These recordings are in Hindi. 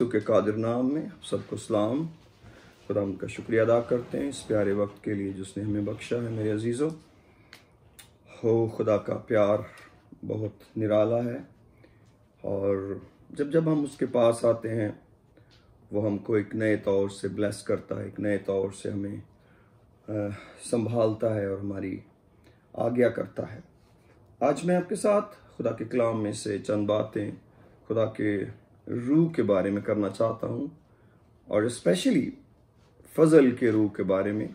के कादिर नाम में सबको सलाम। खुदा उनका शुक्रिया अदा करते हैं इस प्यारे वक्त के लिए जिसने हमें बख्शा है। मेरे अजीज़ों, हो खुदा का प्यार बहुत निराला है और जब जब हम उसके पास आते हैं वो हमको एक नए तौर से ब्लेस करता है, एक नए तौर से हमें संभालता है और हमारी आज्ञा करता है। आज मैं आपके साथ खुदा के कलाम में से चंद बातें खुदा के रूह के बारे में करना चाहता हूँ और स्पेशली फजल के रूह के बारे में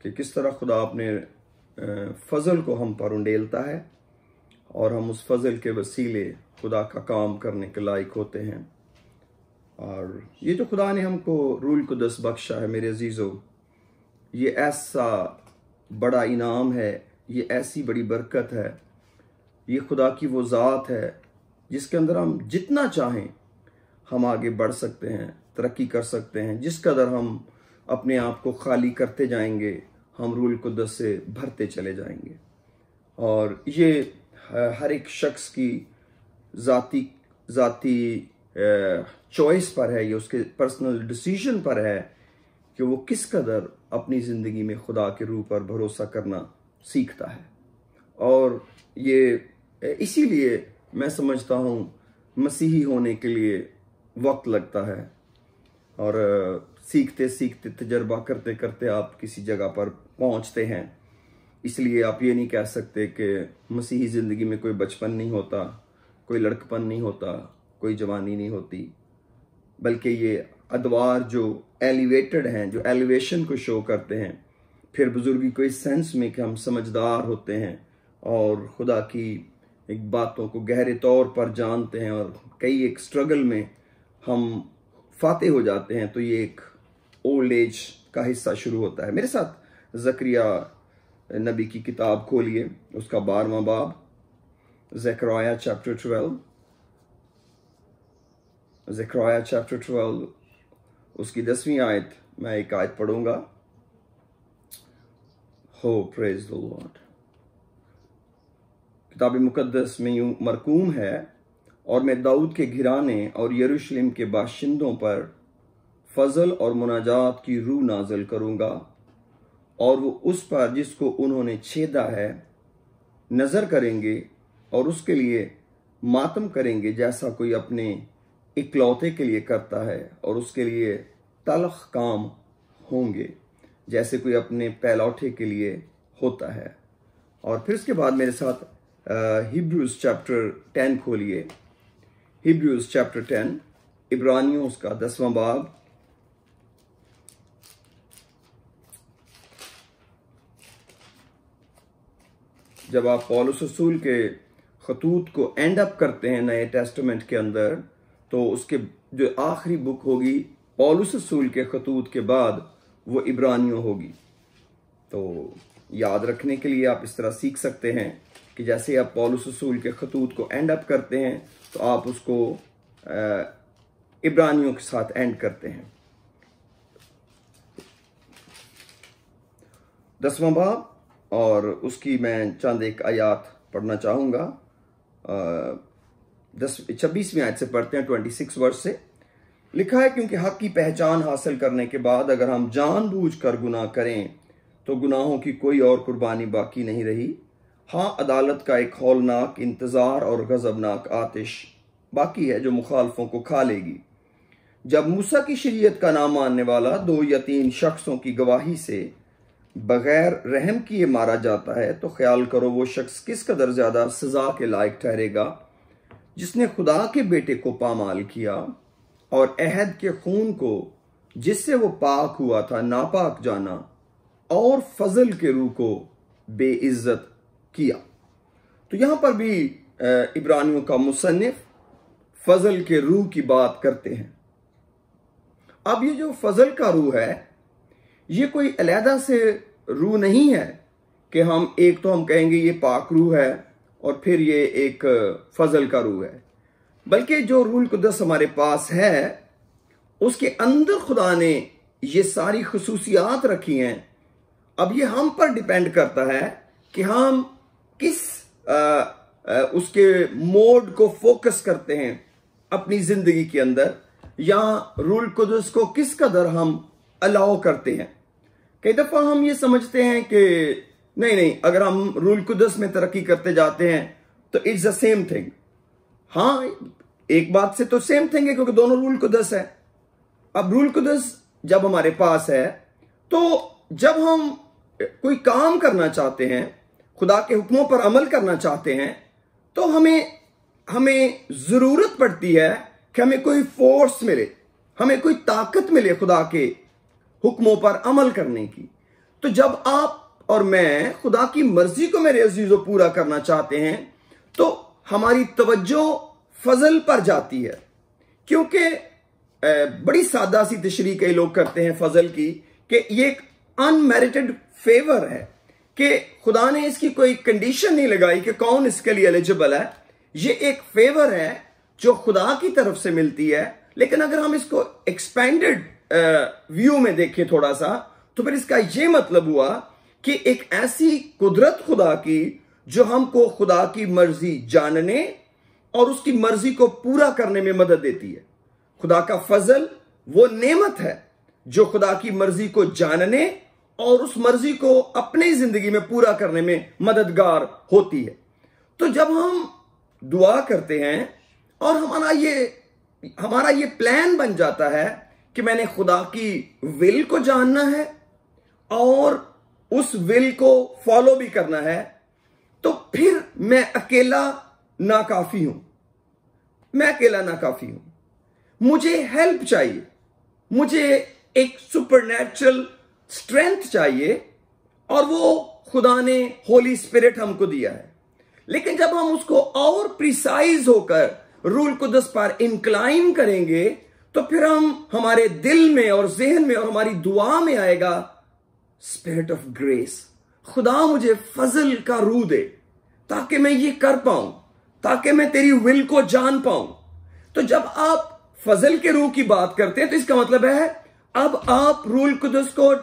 कि किस तरह खुदा अपने फजल को हम पर उंडेलता है और हम उस फजल के वसीले खुदा का काम करने के लायक होते हैं। और ये जो खुदा ने हमको रूहुल कुद्दस बख्शा है मेरे अजीज़ों, ये ऐसा बड़ा इनाम है, ये ऐसी बड़ी बरकत है, ये खुदा की वो ज़ात है जिसके अंदर हम जितना चाहें हम आगे बढ़ सकते हैं, तरक्की कर सकते हैं। जिस कदर हम अपने आप को खाली करते जाएंगे हम रूहुल कुद्दस से भरते चले जाएंगे। और ये हर एक शख्स की ज़ाती चॉइस पर है, ये उसके पर्सनल डिसीजन पर है कि वो किस कदर अपनी ज़िंदगी में खुदा के रूह पर भरोसा करना सीखता है। और ये इसीलिए मैं समझता हूँ मसीही होने के लिए वक्त लगता है और सीखते सीखते तजर्बा करते करते आप किसी जगह पर पहुँचते हैं। इसलिए आप ये नहीं कह सकते कि मसीही ज़िंदगी में कोई बचपन नहीं होता, कोई लड़कपन नहीं होता, कोई जवानी नहीं होती, बल्कि ये अदवार जो एलिवेटेड हैं, जो एलिवेशन को शो करते हैं, फिर बुजुर्गी को इस सेंस में कि हम समझदार होते हैं और खुदा की एक बातों को गहरे तौर पर जानते हैं और कई एक स्ट्रगल में हम फातेह हो जाते हैं, तो ये एक ओल्ड एज का हिस्सा शुरू होता है। मेरे साथ ज़करिया नबी की किताब खोलिए, उसका 12वां बाब, ज़करिया चैप्टर 12, ज़करिया चैप्टर 12 उसकी 10वीं आयत, मैं एक आयत पढ़ूंगा। हो प्रेज द लॉर्ड। किताब मुकद्दस में यूं मरकूम है, और मैं दाऊद के घराने और यरूशलेम के बाशिंदों पर फजल और मुनाजात की रूह नाजल करूंगा, और वो उस पर जिसको उन्होंने छेदा है नजर करेंगे और उसके लिए मातम करेंगे जैसा कोई अपने इकलौते के लिए करता है, और उसके लिए तलख काम होंगे जैसे कोई अपने पहलौठे के लिए होता है। और फिर उसके बाद मेरे साथ हिब्रूज चैप्टर 10 खोलिए, हिब्रूज चैप्टर 10, इब्रानियों उसका 10वां बाब, जब आप पौलुस रसूल के खतूत को एंड अप करते हैं नए टेस्टामेंट के अंदर, तो उसके जो आखिरी बुक होगी पौलुस रसूल के खतूत के बाद वो इब्रानियों होगी। तो याद रखने के लिए आप इस तरह सीख सकते हैं कि जैसे आप पौलुस रसूल के खतूत को एंड अप करते हैं तो आप उसको इब्रानियों के साथ एंड करते हैं। 10वां बाब और उसकी मैं चंद एक आयात पढ़ना चाहूँगा। 26वीं आयत से पढ़ते हैं, 26 वर्ष से लिखा है, क्योंकि हक की पहचान हासिल करने के बाद अगर हम जानबूझकर गुनाह करें तो गुनाहों की कोई और कुर्बानी बाकी नहीं रही। हाँ, अदालत का एक हौलनाक इंतज़ार और गज़बनाक आतिश बाकी है जो मुखालफों को खा लेगी। जब मूसा की शरीयत का नाम मानने वाला 2 या 3 शख्सों की गवाही से बगैर रहम किए मारा जाता है, तो ख्याल करो वो शख्स किस कदर ज्यादा सजा के लायक ठहरेगा जिसने खुदा के बेटे को पामाल किया और अहद के खून को जिससे वो पाक हुआ था नापाक जाना और फजल के रूह को बेइज्जत किया। तो यहां पर भी इब्रानियों का मुसन्निफ फजल के रूह की बात करते हैं। अब ये जो फजल का रूह है, ये कोई अलहदा से रूह नहीं है कि हम एक तो हम कहेंगे ये पाक रूह है और फिर ये एक फजल का रूह है, बल्कि जो रूहुल कुद्दस हमारे पास है उसके अंदर खुदा ने ये सारी खसूसियात रखी हैं। अब ये हम पर डिपेंड करता है कि हम किस उसके मोड को फोकस करते हैं अपनी जिंदगी के अंदर, या रूल कुदस को किस कदर हम अलाउ करते हैं। कई दफा हम ये समझते हैं कि नहीं, अगर हम रूल कुदस में तरक्की करते जाते हैं तो इट्स द सेम थिंग। हाँ, एक बात से तो सेम थिंग है क्योंकि दोनों रूल कुदस है। अब रूल कुदस जब हमारे पास है तो जब हम कोई काम करना चाहते हैं, खुदा के हुक्मों पर अमल करना चाहते हैं, तो हमें जरूरत पड़ती है कि हमें कोई फोर्स मिले, हमें कोई ताकत मिले खुदा के हुक्मों पर अमल करने की। तो जब आप और मैं खुदा की मर्जी को मेरे अजीजों पूरा करना चाहते हैं तो हमारी तवज्जो फजल पर जाती है। क्योंकि बड़ी सादा सी तशरीह कई लोग करते हैं फजल की कि ये एक अनमेरिटेड फेवर है कि खुदा ने इसकी कोई कंडीशन नहीं लगाई कि कौन इसके लिए एलिजिबल है। ये एक फेवर है जो खुदा की तरफ से मिलती है। लेकिन अगर हम इसको एक्सपेंडेड व्यू में देखें थोड़ा सा, तो फिर इसका यह मतलब हुआ कि एक ऐसी कुदरत खुदा की जो हमको खुदा की मर्जी जानने और उसकी मर्जी को पूरा करने में मदद देती है। खुदा का फजल वो नेमत है जो खुदा की मर्जी को जानने और उस मर्जी को अपनी जिंदगी में पूरा करने में मददगार होती है। तो जब हम दुआ करते हैं और हमारा ये प्लान बन जाता है कि मैंने खुदा की विल को जानना है और उस विल को फॉलो भी करना है, तो फिर मैं अकेला नाकाफी हूं। मुझे हेल्प चाहिए, मुझे एक सुपरनैचुरल स्ट्रेंथ चाहिए और वो खुदा ने होली स्पिरिट हमको दिया है। लेकिन जब हम उसको और प्रिसाइज होकर रूल कुदस पर इंक्लाइन करेंगे तो फिर हमारे दिल में और जहन में और हमारी दुआ में आएगा स्पिरिट ऑफ ग्रेस। खुदा मुझे फजल का रूह दे ताकि मैं ये कर पाऊं, ताकि मैं तेरी विल को जान पाऊं। तो जब आप फजल के रूह की बात करते हैं तो इसका मतलब है अब आप रूल कुदस को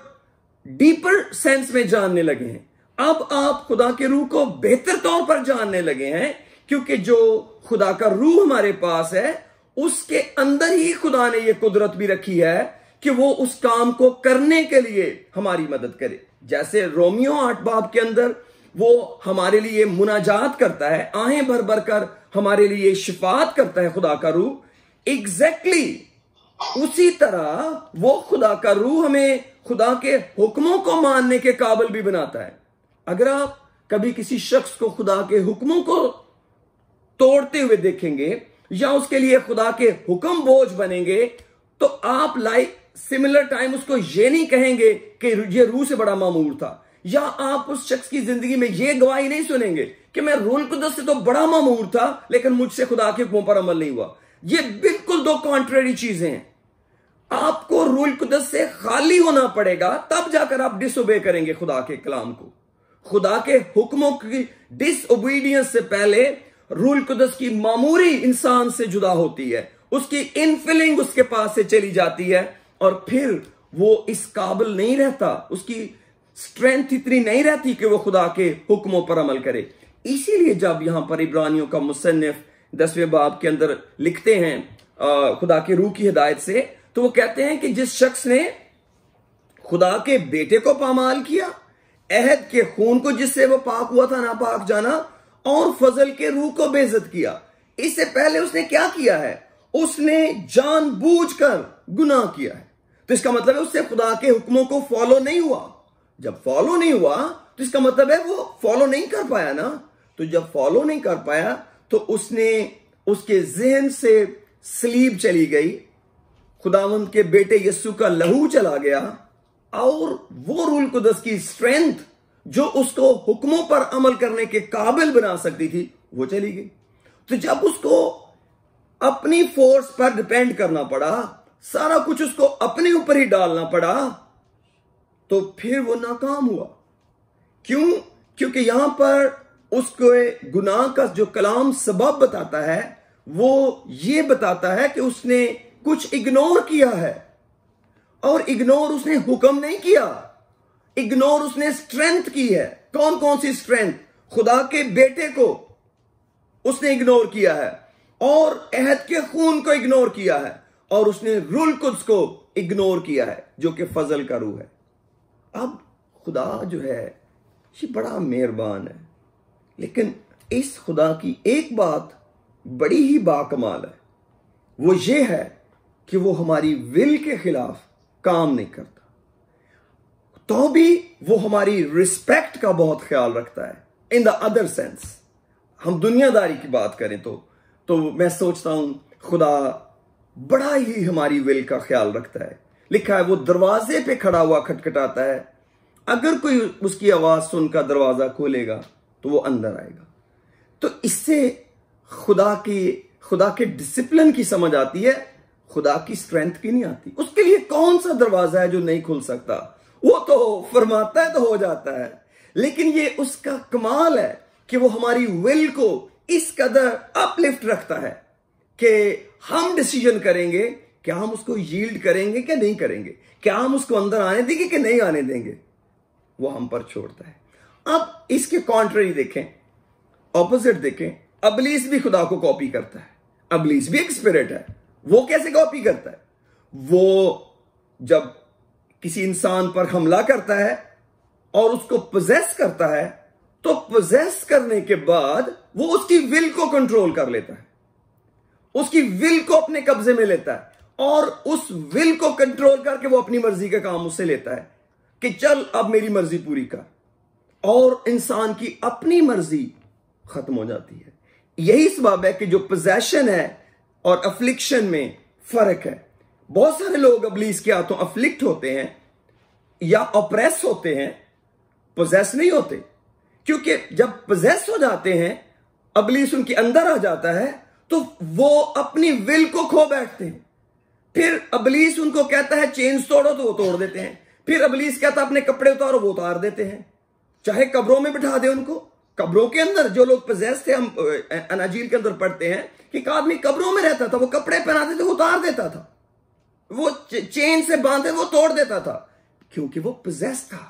डीपर सेंस में जानने लगे हैं। अब आप खुदा के रूह को बेहतर तौर पर जानने लगे हैं, क्योंकि जो खुदा का रूह हमारे पास है उसके अंदर ही खुदा ने यह कुदरत भी रखी है कि वो उस काम को करने के लिए हमारी मदद करे। जैसे रोमियो 8 बाब के अंदर वो हमारे लिए मुनाजात करता है, आहें भर भर कर हमारे लिए शिफात करता है खुदा का रूह। एग्जैक्टली उसी तरह वो खुदा का रूह हमें खुदा के हुक्मों को मानने के काबिल भी बनाता है। अगर आप कभी किसी शख्स को खुदा के हुक्मों को तोड़ते हुए देखेंगे या उसके लिए खुदा के हुक्म बोझ बनेंगे तो आप सिमिलर टाइम उसको ये नहीं कहेंगे कि ये रूह से बड़ा मामूर था, या आप उस शख्स की जिंदगी में ये गवाही नहीं सुनेंगे कि मैं रूल कुदस से तो बड़ा मामूर था लेकिन मुझसे खुदा के हुक्मों पर अमल नहीं हुआ। ये बिल्कुल दो कॉन्ट्रेरी चीजें हैं। आपको रूल कुदस से खाली होना पड़ेगा, तब जाकर आप डिसोबे करेंगे खुदा के कलाम को। खुदा के हुक्मों की डिसओबीडियंस से पहले रूल कुदस की मामूरी इंसान से जुदा होती है, उसकी इनफिलिंग उसके पास से चली जाती है और फिर वो इस काबिल नहीं रहता, उसकी स्ट्रेंथ इतनी नहीं रहती कि वो खुदा के हुक्मों पर अमल करे। इसीलिए जब यहां पर इब्रानियों का मुसन्निफ 10वें बाब के अंदर लिखते हैं खुदा के रूह की हिदायत से, तो वो कहते हैं कि जिस शख्स ने खुदा के बेटे को पामाल किया, अहद के खून को जिससे वो पाक हुआ था नापाक जाना, और फजल के रूह को बेइज्जत किया, इससे पहले उसने क्या किया है? उसने जानबूझकर गुनाह किया है। तो इसका मतलब है उससे खुदा के हुक्मों को फॉलो नहीं हुआ। जब फॉलो नहीं हुआ तो इसका मतलब है वो फॉलो नहीं कर पाया ना। तो जब फॉलो नहीं कर पाया तो उसके जहन से सलीब चली गई, खुदावंद के बेटे यीशु का लहू चला गया और वो रूल कुदस की स्ट्रेंथ जो उसको हुक्मों पर अमल करने के काबिल बना सकती थी वो चली गई। तो जब उसको अपनी फोर्स पर डिपेंड करना पड़ा, सारा कुछ उसको अपने ऊपर ही डालना पड़ा, तो फिर वो नाकाम हुआ। क्यों? क्योंकि यहां पर उसको गुनाह का जो कलाम सबब बताता है वो ये बताता है कि उसने कुछ इग्नोर किया है, और इग्नोर उसने हुक्म नहीं किया, इग्नोर उसने स्ट्रेंथ की है। कौन कौन सी स्ट्रेंथ? खुदा के बेटे को उसने इग्नोर किया है और अहद के खून को इग्नोर किया है और उसने रूल कुद्स को इग्नोर किया है जो कि फजल का रूह है। अब खुदा जो है ये बड़ा मेहरबान है, लेकिन इस खुदा की एक बात बड़ी ही बाकमाल है, वो ये है कि वो हमारी विल के खिलाफ काम नहीं करता, तो भी वो हमारी रिस्पेक्ट का बहुत ख्याल रखता है। इन द अदर सेंस, हम दुनियादारी की बात करें तो मैं सोचता हूं खुदा बड़ा ही हमारी विल का ख्याल रखता है। लिखा है वो दरवाजे पे खड़ा हुआ खटखटाता है, अगर कोई उसकी आवाज सुनकर दरवाजा खोलेगा तो वो अंदर आएगा। तो इससे खुदा के डिसिप्लिन की समझ आती है, खुदा की स्ट्रेंथ की नहीं आती। उसके लिए कौन सा दरवाजा है जो नहीं खुल सकता, वो तो फरमाता है तो हो जाता है। लेकिन ये उसका कमाल है कि वो हमारी विल को इस कदर अपलिफ्ट रखता है कि हम डिसीजन करेंगे क्या हम उसको यील्ड करेंगे क्या नहीं करेंगे, क्या हम उसको अंदर आने देंगे कि नहीं आने देंगे, वो हम पर छोड़ता है। अब इसके कॉन्ट्ररी देखें, ऑपोजिट देखें, अबलीस भी खुदा को कॉपी करता है। अबलीस भी एक स्पिरिट है। वो कैसे कॉपी करता है? वो जब किसी इंसान पर हमला करता है और उसको पोजेस करता है, तो पोजेस करने के बाद वो उसकी विल को कंट्रोल कर लेता है, उसकी विल को अपने कब्जे में लेता है और उस विल को कंट्रोल करके वो अपनी मर्जी का काम उससे लेता है कि चल अब मेरी मर्जी पूरी कर, और इंसान की अपनी मर्जी खत्म हो जाती है। यही सबब है कि जो पोजेशन है और अफ्लिक्शन में फर्क है। बहुत सारे लोग अबलीस के हाथों अफ्लिक्ट होते हैं या ऑप्रेस होते हैं, पोजेस नहीं होते, क्योंकि जब पोजेस हो जाते हैं, अबलीस उनके अंदर आ जाता है, तो वो अपनी विल को खो बैठते हैं। फिर अबलीस उनको कहता है चेन्स तोड़ो तो वो तोड़ देते हैं, फिर अबलीस कहता है अपने कपड़े उतारो, वो उतार देते हैं, चाहे कब्रों में बिठा दे उनको। कब्रों के अंदर जो लोग पोजेस थे, हम अनाजील के अंदर पढ़ते हैं कि एक आदमी कब्रों में रहता था, वो कपड़े पहनाते थे, वो उतार देता था, वो चेन से बांधे वो तोड़ देता था, क्योंकि वो पोजेस था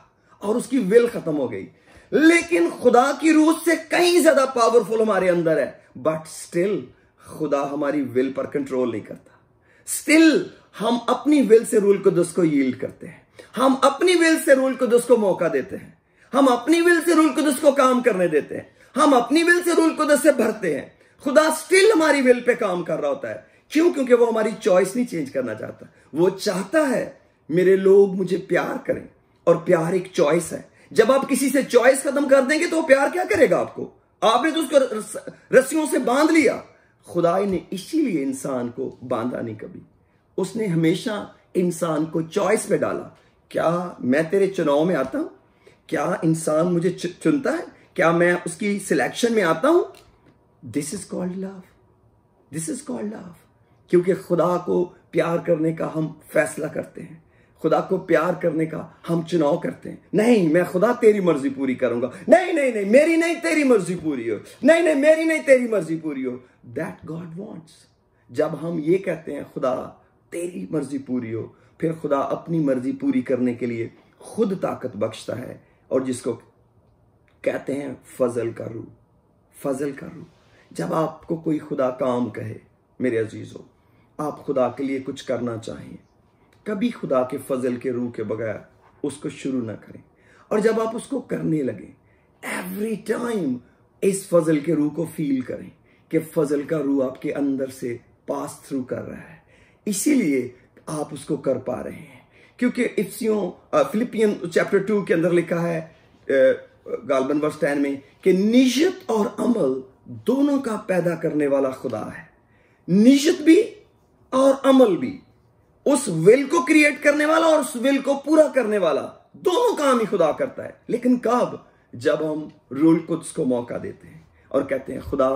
और उसकी विल खत्म हो गई। लेकिन खुदा की रूह से कहीं ज्यादा पावरफुल हमारे अंदर है, बट स्टिल खुदा हमारी विल पर कंट्रोल नहीं करता। स्टिल हम अपनी विल से रूल कुदस को यील्ड करते हैं, हम अपनी विल से रूल कुदस को मौका देते हैं, हम अपनी विल से रूल कुदस को काम करने देते हैं, हम अपनी विल से रूल कुदस से भरते हैं। खुदा स्टिल हमारी विल पे काम कर रहा होता है। क्यों? क्योंकि वो हमारी चॉइस नहीं चेंज करना चाहता। वो चाहता है मेरे लोग मुझे प्यार करें, और प्यार एक चॉइस है। जब आप किसी से चॉइस खत्म कर देंगे तो वो प्यार क्या करेगा आपको? आपने तो उसको रस्सियों से बांध लिया। खुदा ने इसीलिए इंसान को बांधा नहीं कभी, उसने हमेशा इंसान को चॉइस पे डाला। क्या मैं तेरे चुनाव में आता हूं? क्या इंसान मुझे चुनता है? क्या मैं उसकी सिलेक्शन में आता हूं? This is called love, this is called love. क्योंकि खुदा को प्यार करने का हम फैसला करते हैं, खुदा को प्यार करने का हम चुनाव करते हैं। नहीं, मैं खुदा तेरी मर्जी पूरी करूंगा, नहीं नहीं नहीं मेरी नहीं तेरी मर्जी पूरी हो, नहीं नहीं मेरी नहीं तेरी मर्जी पूरी हो। That God wants. जब हम ये कहते हैं खुदा तेरी मर्जी पूरी हो, फिर खुदा अपनी मर्जी पूरी करने के लिए खुद ताकत बख्शता है, और जिसको कहते हैं फजल का रूह, फजल का रूह। जब आपको कोई खुदा काम कहे, मेरे अजीजों, आप खुदा के लिए कुछ करना चाहें, कभी खुदा के फजल के रूह के बगैर उसको शुरू ना करें। और जब आप उसको करने लगे, एवरी टाइम इस फजल के रूह को फील करें कि फजल का रूह आपके अंदर से पास थ्रू कर रहा है, इसीलिए आप उसको कर पा रहे हैं। क्योंकि फिलिपियन चैप्टर 2 के अंदर लिखा है गालबन वर्स 10 में कि नियत और अमल दोनों का पैदा करने वाला खुदा है। नियत भी और अमल भी, उस विल को क्रिएट करने वाला और उस विल को पूरा करने वाला, दोनों काम ही खुदा करता है। लेकिन कब? जब हम रूल कुद्स को मौका देते हैं और कहते हैं खुदा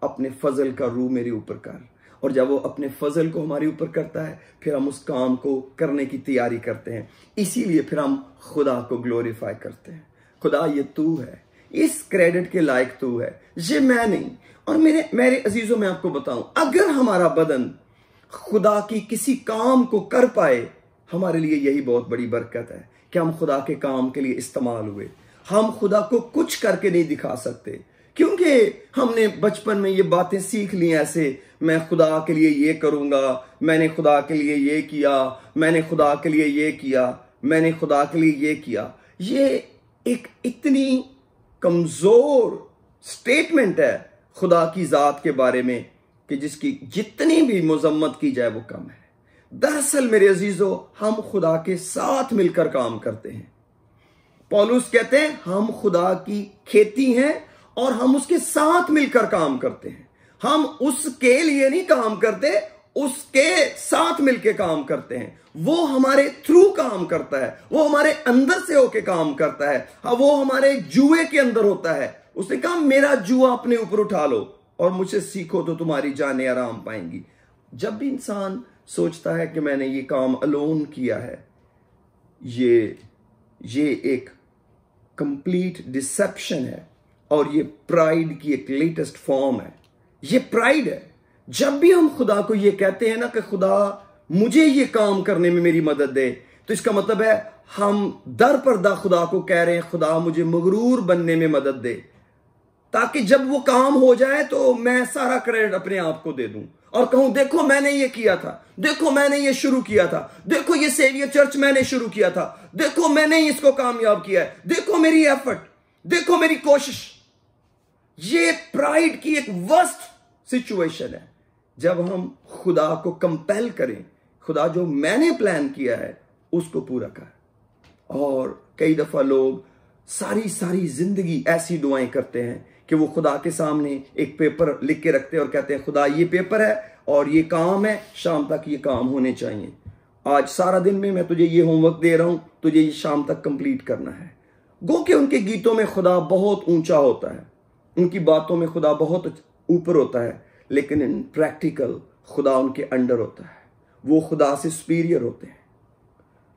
अपने फजल का रूह मेरे ऊपर कर। और जब वो अपने फजल को हमारे ऊपर करता है, फिर हम उस काम को करने की तैयारी करते हैं। इसीलिए फिर हम खुदा को ग्लोरीफाई करते हैं। खुदा ये तू है, इस क्रेडिट के लायक तू है, ये मैं नहीं। और मेरे अजीजों, मैं आपको बताऊं, अगर हमारा बदन खुदा की किसी काम को कर पाए, हमारे लिए यही बहुत बड़ी बरकत है कि हम खुदा के काम के लिए इस्तेमाल हुए। हम खुदा को कुछ करके नहीं दिखा सकते, क्योंकि हमने बचपन में ये बातें सीख ली ऐसे, मैं खुदा के लिए ये करूंगा, मैंने खुदा के लिए ये किया, मैंने खुदा के लिए ये किया, मैंने खुदा के लिए ये किया। ये एक इतनी कमजोर स्टेटमेंट है खुदा की जात के बारे में कि जिसकी जितनी भी मजम्मत की जाए वो कम है। दरअसल मेरे अजीजों, हम खुदा के साथ मिलकर काम करते हैं। पौलुस कहते हैं हम खुदा की खेती हैं और हम उसके साथ मिलकर काम करते हैं। हम उसके लिए नहीं काम करते, उसके साथ मिलकर काम करते हैं। वो हमारे थ्रू काम करता है, वो हमारे अंदर से होके काम करता है, वो हमारे जुए के अंदर होता है। उसने कहा मेरा जुआ अपने ऊपर उठा लो और मुझसे सीखो तो तुम्हारी जानें आराम पाएंगी। जब भी इंसान सोचता है कि मैंने ये काम अलोन किया है, ये एक कंप्लीट डिसेप्शन है और ये प्राइड की एक लेटेस्ट फॉर्म है। ये प्राइड है। जब भी हम खुदा को ये कहते हैं ना कि खुदा मुझे ये काम करने में मेरी मदद दे, तो इसका मतलब है हम दर पर्दा खुदा को कह रहे हैं खुदा मुझे मगरूर बनने में मदद दे, ताकि जब वो काम हो जाए तो मैं सारा क्रेडिट अपने आप को दे दूं और कहूं देखो मैंने ये किया था, देखो मैंने ये शुरू किया था, देखो ये सेवियर चर्च मैंने शुरू किया था, देखो मैंने इसको कामयाब किया है, देखो मेरी एफर्ट, देखो मेरी कोशिश। ये प्राइड की एक वर्स्ट सिचुएशन है जब हम खुदा को कंपेल करें, खुदा जो मैंने प्लान किया है उसको पूरा कर। और कई दफा लोग सारी जिंदगी ऐसी दुआएं करते हैं कि वो खुदा के सामने एक पेपर लिख के रखते हैं और कहते हैं खुदा ये पेपर है और ये काम है, शाम तक ये काम होने चाहिए। आज सारा दिन में मैं तुझे ये होमवर्क दे रहा हूं, तुझे ये शाम तक कंप्लीट करना है। गो के उनके गीतों में खुदा बहुत ऊंचा होता है, उनकी बातों में खुदा बहुत ऊपर होता है, लेकिन इन प्रैक्टिकल खुदा उनके अंडर होता है। वो खुदा से सुपीरियर होते हैं।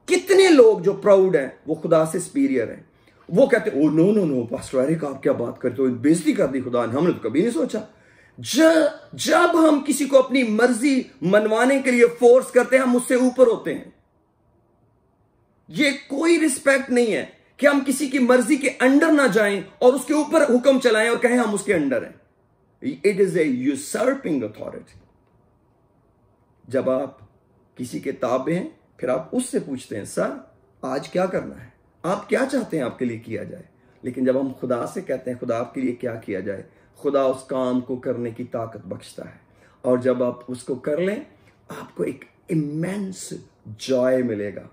कितने लोग जो प्राउड हैं वो खुदा से सुपीरियर हैं। वो कहते oh no no no pastor Eric आप क्या बात करते हो, बेइज्जती कर दी खुदा ने, हमने तो कभी नहीं सोचा। जब हम किसी को अपनी मर्जी मनवाने के लिए फोर्स करते हैं हम उससे ऊपर होते हैं। ये कोई रिस्पेक्ट नहीं है कि हम किसी की मर्जी के अंडर ना जाएं और उसके ऊपर हुक्म चलाएं और कहें हम उसके अंडर हैं। It is a usurping authority. जब आप किसी के ताबे हैं फिर आप उससे पूछते हैं सर आज क्या करना है, आप क्या चाहते हैं आपके लिए किया जाए। लेकिन जब हम खुदा से कहते हैं खुदा आपके लिए क्या किया जाए, खुदा उस काम को करने की ताकत बख्शता है। और जब आप उसको कर लें आपको एक इमेंस जॉय मिलेगा।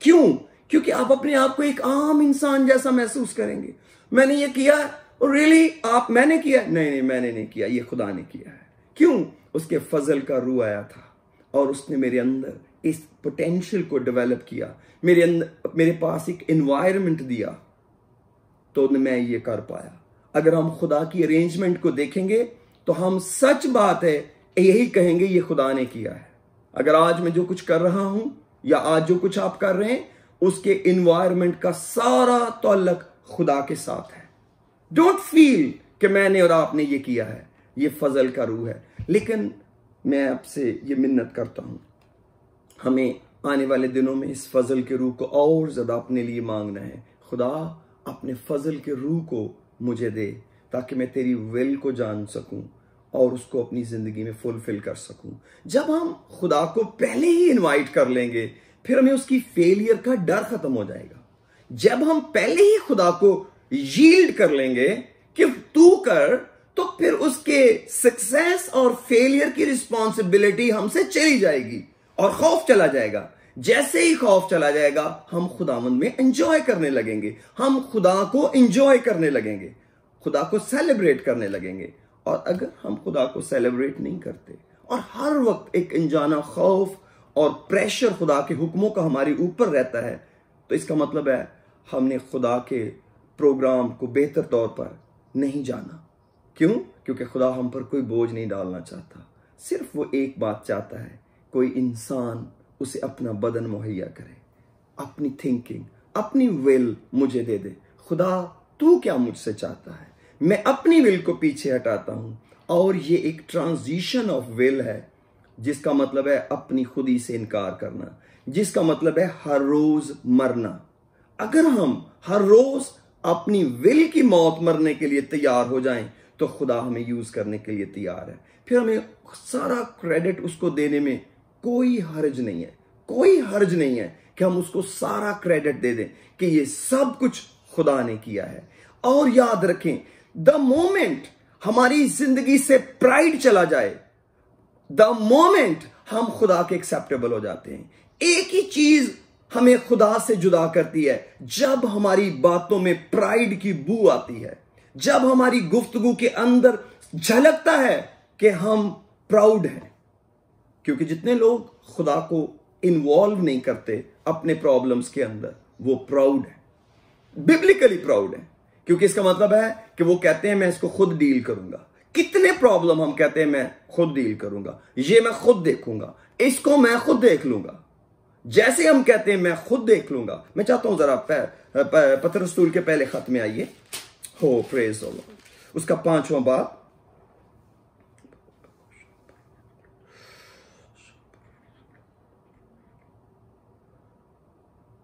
क्यों? क्योंकि आप अपने आप को एक आम इंसान जैसा महसूस करेंगे। मैंने ये किया, रियली आप मैंने किया? नहीं मैंने नहीं किया, ये खुदा ने किया है। क्यों? उसके फजल का रूह आया था और उसने मेरे अंदर इस पोटेंशियल को डेवलप किया, मेरे पास एक एनवायरनमेंट दिया, तो मैं ये कर पाया। अगर हम खुदा की अरेंजमेंट को देखेंगे तो हम सच बात है यही कहेंगे ये खुदा ने किया है। अगर आज मैं जो कुछ कर रहा हूं या आज जो कुछ आप कर रहे हैं उसके एनवायरनमेंट का सारा ताल्लुक खुदा के साथ है। डोंट फील कि मैंने और आपने ये किया है, ये फजल का रूह है। लेकिन मैं आपसे ये मिन्नत करता हूं, हमें आने वाले दिनों में इस फजल के रूह को और ज्यादा अपने लिए मांगना है। खुदा अपने फजल के रूह को मुझे दे ताकि मैं तेरी विल को जान सकूं और उसको अपनी जिंदगी में फुलफिल कर सकूं। जब हम खुदा को पहले ही इनवाइट कर लेंगे फिर हमें उसकी फेलियर का डर खत्म हो जाएगा। जब हम पहले ही खुदा को यील्ड कर लेंगे कि तू कर, तो फिर उसके सक्सेस और फेलियर की रिस्पॉन्सिबिलिटी हमसे चली जाएगी और खौफ चला जाएगा। जैसे ही खौफ चला जाएगा हम खुदावंद में एंजॉय करने लगेंगे, हम खुदा को एंजॉय करने लगेंगे, खुदा को सेलिब्रेट करने लगेंगे। और अगर हम खुदा को सेलिब्रेट नहीं करते और हर वक्त एक अनजाना खौफ और प्रेशर खुदा के हुक्मों का हमारे ऊपर रहता है, तो इसका मतलब है हमने खुदा के प्रोग्राम को बेहतर तौर पर नहीं जाना। क्यों? क्योंकि खुदा हम पर कोई बोझ नहीं डालना चाहता। सिर्फ वो एक बात चाहता है, कोई इंसान उसे अपना बदन मुहैया करे, अपनी थिंकिंग, अपनी विल मुझे दे दे। खुदा तू क्या मुझसे चाहता है? मैं अपनी विल को पीछे हटाता हूं। और ये एक ट्रांजिशन ऑफ विल है, जिसका मतलब है अपनी खुदी से इनकार करना, जिसका मतलब है हर रोज मरना। अगर हम हर रोज अपनी विल की मौत मरने के लिए तैयार हो जाएं तो खुदा हमें यूज करने के लिए तैयार है। फिर हमें सारा क्रेडिट उसको देने में कोई हर्ज नहीं है, कोई हर्ज नहीं है कि हम उसको सारा क्रेडिट दे दें कि ये सब कुछ खुदा ने किया है। और याद रखें, द मोमेंट हमारी जिंदगी से प्राइड चला जाए, द मोमेंट हम खुदा के एक्सेप्टेबल हो जाते हैं। एक ही चीज हमें खुदा से जुदा करती है, जब हमारी बातों में प्राइड की बू आती है, जब हमारी गुफ्तगू के अंदर झलकता है कि हम प्राउड हैं। क्योंकि जितने लोग खुदा को इन्वॉल्व नहीं करते अपने प्रॉब्लम्स के अंदर, वो प्राउड है, बिब्लिकली प्राउड है। क्योंकि इसका मतलब है कि वो कहते हैं मैं इसको खुद डील करूंगा। कितने प्रॉब्लम हम कहते हैं मैं खुद डील करूंगा, ये मैं खुद देखूंगा, इसको मैं खुद देख लूंगा। जैसे हम कहते हैं मैं खुद देख लूंगा। मैं चाहता हूं जरा पतरस रसूल के पहले खत में आइए, हो प्रेज द लॉर्ड, उसका 5वां बाब,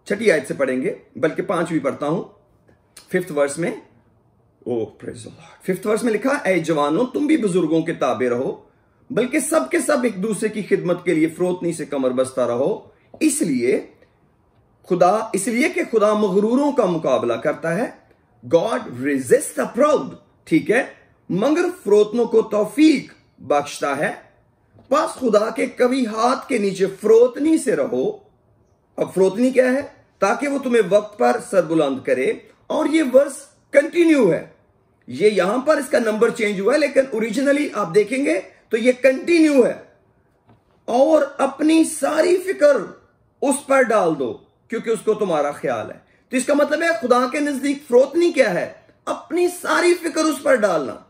छठी आयत से पढ़ेंगे, बल्कि 5वीं पढ़ता हूं, 5th वर्स में। O praise the Lord. 5th verse में लिखा, ऐ जवानों तुम भी बुजुर्गों के ताबे रहो, बल्कि सब के सब एक दूसरे की खिदमत के लिए फरोतनी से कमर बस्ता रहो, इसलिए कि खुदा मगरूरों का मुकाबला करता है। गॉड रेजिस्ट द प्राउड, ठीक है, मगर फरोतनों को तौफीक बख्शता है। बस खुदा के कभी हाथ के नीचे फरोतनी से रहो। अब फरोतनी क्या है? ताकि वो तुम्हें वक्त पर सरबुलंद करे। और ये वर्स कंटिन्यू है, ये यहां पर इसका नंबर चेंज हुआ है, लेकिन ओरिजिनली आप देखेंगे तो ये कंटिन्यू है। और अपनी सारी फिक्र उस पर डाल दो क्योंकि उसको तुम्हारा ख्याल है। तो इसका मतलब है खुदा के नजदीक फरोतनी क्या है? अपनी सारी फिक्र उस पर डालना।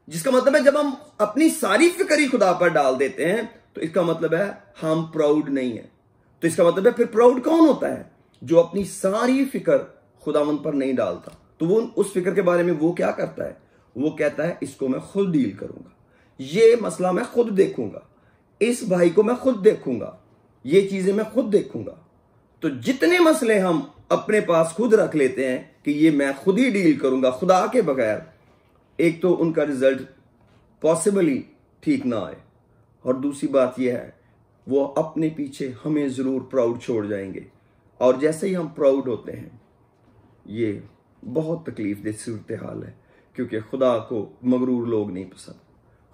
जिसका मतलब है जब हम अपनी सारी फिक्र ही खुदा पर डाल देते हैं तो इसका मतलब है हम प्राउड नहीं है। तो इसका मतलब है फिर प्राउड कौन होता है? जो अपनी सारी फिक्र खुदावंद पर नहीं डालता। तो वो उस फिक्र के बारे में वो क्या करता है? वो कहता है इसको मैं खुद डील करूंगा, ये मसला मैं खुद देखूंगा, इस भाई को मैं खुद देखूंगा, ये चीजें मैं खुद देखूंगा। तो जितने मसले हम अपने पास खुद रख लेते हैं कि ये मैं खुद ही डील करूंगा खुदा के बगैर, एक तो उनका रिजल्ट पॉसिबली ठीक ना आए, और दूसरी बात यह है वो अपने पीछे हमें जरूर प्राउड छोड़ जाएंगे। और जैसे ही हम प्राउड होते हैं ये बहुत तकलीफ दे सूरत हाल है, क्योंकि खुदा को मगरूर लोग नहीं पसंद।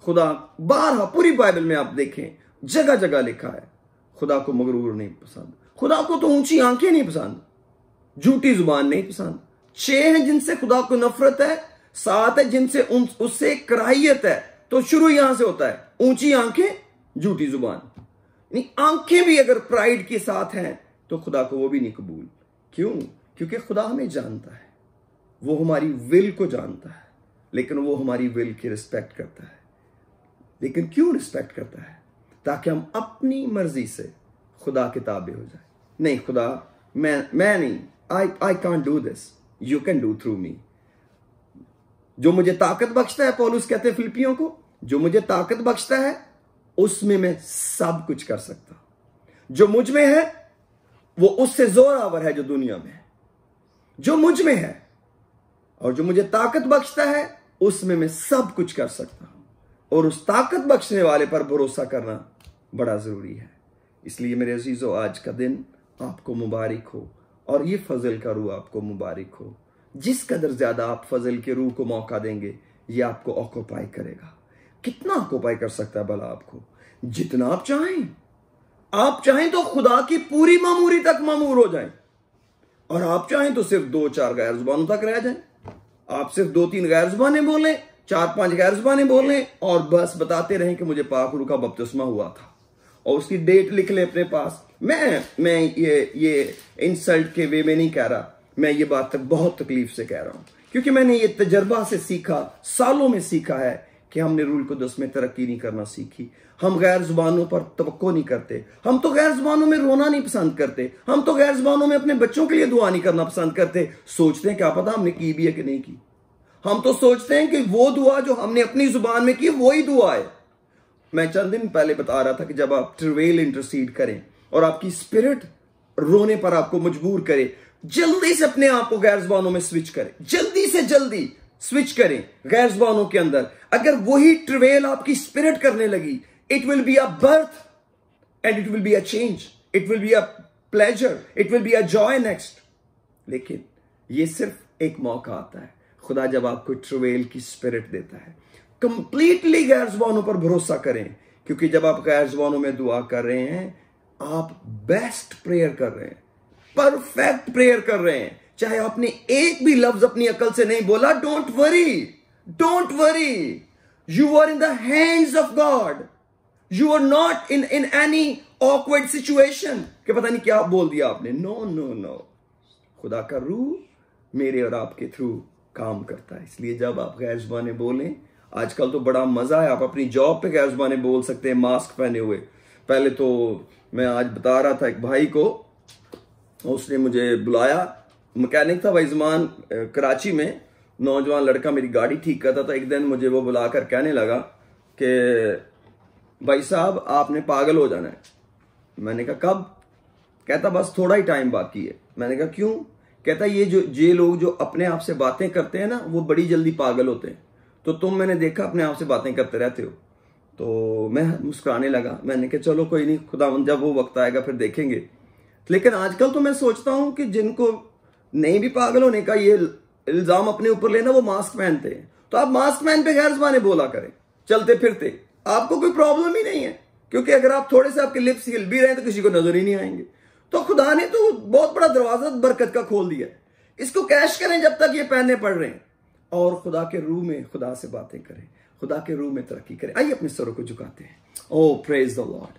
खुदा बारहा पूरी बाइबल में आप देखें जगह जगह लिखा है खुदा को मगरूर नहीं पसंद। खुदा को तो ऊंची आंखें नहीं पसंद, झूठी जुबान नहीं पसंद। 6 हैं जिनसे खुदा को नफरत है, 7 है जिनसे उससे कराहियत है। तो शुरू यहां से होता है, ऊंची आंखें, झूठी जुबान। यानी आंखें भी अगर प्राइड के साथ हैं तो खुदा को वो भी नहीं कबूल। क्यों? क्योंकि खुदा हमें जानता है, वो हमारी विल को जानता है, लेकिन वो हमारी विल की रिस्पेक्ट करता है। लेकिन क्यों रिस्पेक्ट करता है? ताकि हम अपनी मर्जी से खुदा के ताबे हो जाए। नहीं खुदा, मैं नहीं, I can't do this, you can do through me. जो मुझे ताकत बख्शता है, पौलुस कहते हैं फिलिपियों को, जो मुझे ताकत बख्शता है उसमें मैं सब कुछ कर सकता हूं। जो मुझ में है वो उससे जोरावर है जो दुनिया में है। जो मुझ में है और जो मुझे ताकत बख्शता है उसमें मैं सब कुछ कर सकता हूं। और उस ताकत बख्शने वाले पर भरोसा करना बड़ा जरूरी है। इसलिए मेरे अजीजों, आज का दिन आपको मुबारक हो और ये फजल का रूह आपको मुबारक हो। जिस कदर ज्यादा आप फजल के रूह को मौका देंगे ये आपको ऑक्यूपाई करेगा। कितना ऑक्यूपाई कर सकता है भला आपको? जितना आप चाहें। आप चाहें तो खुदा की पूरी मामूरी तक मामूर हो जाएं, और आप चाहें तो सिर्फ 2-4 गैर जुबानों तक रह जाएं। आप सिर्फ 2-3 गैर जुबानें बोलें, 4-5 गैर जुबानें बोलें, और बस बताते रहें कि मुझे पाक रूह का बपतिस्मा हुआ था, और उसकी डेट लिख लें अपने पास। मैं ये इंसल्ट के वे में नहीं कह रहा, मैं ये बात तक बहुत तकलीफ से कह रहा हूं, क्योंकि मैंने ये तजर्बा से सीखा, सालों में सीखा है कि हमने रूल कुदस में तरक्की नहीं करना सीखी। हम गैर जुबानों पर तवक्को नहीं करते। हम तो गैर जुबानों में रोना नहीं पसंद करते। हम तो गैर जुबानों में अपने बच्चों के लिए दुआ नहीं करना पसंद करते। सोचते हैं क्या पता हमने की भी है कि नहीं की। हम तो सोचते हैं कि वो दुआ जो हमने अपनी जुबान में की वो ही दुआ है। मैं चंद दिन पहले बता रहा था कि जब आप ट्रिवेल इंटरसीड करें और आपकी स्पिरिट रोने पर आपको मजबूर करे, जल्दी से अपने आप को गैर जुबानों में स्विच करें, जल्दी से जल्दी, स्विच करें गैर ज़ुबानों के अंदर। अगर वही ट्रेवल आपकी स्पिरिट करने लगी, it will be a birth and it will be a change, it will be a pleasure, it will be a joy next. लेकिन ये सिर्फ एक मौका आता है, खुदा जब आपको ट्रेवल की स्पिरिट देता है। कंप्लीटली गैर ज़ुबानों पर भरोसा करें, क्योंकि जब आप गैर ज़ुबानों में दुआ कर रहे हैं, आप बेस्ट प्रेयर कर रहे हैं, परफेक्ट प्रेयर कर रहे हैं। चाहे आपने एक भी लफ्ज अपनी अकल से नहीं बोला, don't worry, don't worry, you are in the hands of God, you are not in any awkward situation कि पता नहीं क्या बोल दिया आपने। नो नो नो, खुदा का रूह मेरे और आपके थ्रू काम करता है। इसलिए जब आप गैर ज़ुबानें बोलें, आजकल तो बड़ा मजा है, आप अपनी जॉब पे गैर ज़ुबानें बोल सकते हैं मास्क पहने हुए। पहले तो मैं आज बता रहा था एक भाई को, उसने मुझे बुलाया, मैकेनिक था भाई ज़मान कराची में, नौजवान लड़का मेरी गाड़ी ठीक करता था। एक दिन मुझे वो बुलाकर कहने लगा कि भाई साहब आपने पागल हो जाना है। मैंने कहा कब? कहता बस थोड़ा ही टाइम बाकी है। मैंने कहा क्यों? कहता ये लोग जो अपने आप से बातें करते हैं ना, वो बड़ी जल्दी पागल होते हैं, तो तुम मैंने देखा अपने आप से बातें करते रहते हो। तो मैं मुस्कुराने लगा। मैंने कहा चलो कोई नहीं, खुदा जब वो वक्त आएगा फिर देखेंगे। लेकिन आजकल तो मैं सोचता हूं कि जिनको नहीं भी पागल होने का ये इल्जाम अपने ऊपर लेना, वो मास्क पहनते हैं। तो आप मास्क पहन पे गैर ज़ुबानें बोला करें चलते फिरते, आपको कोई प्रॉब्लम ही नहीं है, क्योंकि अगर आप थोड़े से आपके लिप्स हिल भी रहे हैं तो किसी को नजर ही नहीं आएंगे। तो खुदा ने तो बहुत बड़ा दरवाजा बरकत का खोल दिया। इसको कैश करें जब तक ये पहनने पड़ रहे हैं, और खुदा के रूह में खुदा से बातें करें, खुदा के रूह में तरक्की करें। आइए अपने सरों को झुकाते हैं। ओह प्रेज द लॉर्ड।